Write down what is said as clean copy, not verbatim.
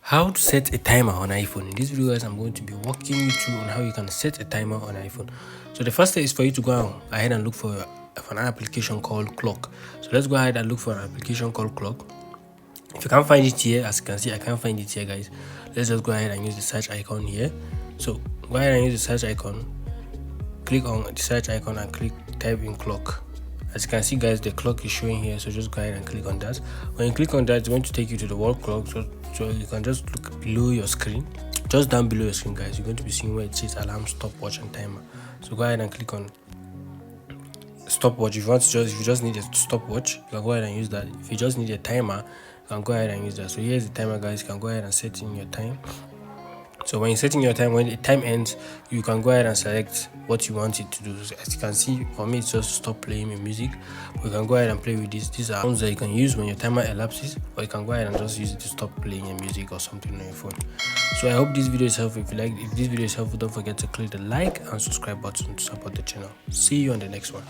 How to set a timer on iPhone. In this video, guys, I'm going to be walking you through on how you can set a timer on iPhone. So the first step is for you to go ahead and look for an application called Clock. So let's go ahead and look for an application called Clock. If you can't find it here, as you can see, I can't find it here, guys. Let's just go ahead and use the search icon here. So go ahead and use the search icon. Click on the search icon and type in Clock. As you can see, guys, the clock is showing here, so just go ahead and click on that. When you click on that, it's going to take you to the wall clock, so you can just look below your screen. Just down below your screen, guys, you're going to be seeing where it says alarm, stopwatch, and timer. So go ahead and click on stopwatch. If you just need a stopwatch, you can go ahead and use that. If you just need a timer, you can go ahead and use that. So here's the timer, guys. You can go ahead and set in your time. So when you're setting your time, when the time ends, you can go ahead and select what you want it to do. So as you can see, for me, it's just stop playing my music. We can go ahead and play with this. These are sounds that you can use when your timer elapses, or you can go ahead and just use it to stop playing your music or something on your phone. So I hope this video is helpful. If this video is helpful, don't forget to click the like and subscribe button to support the channel. See you on the next one.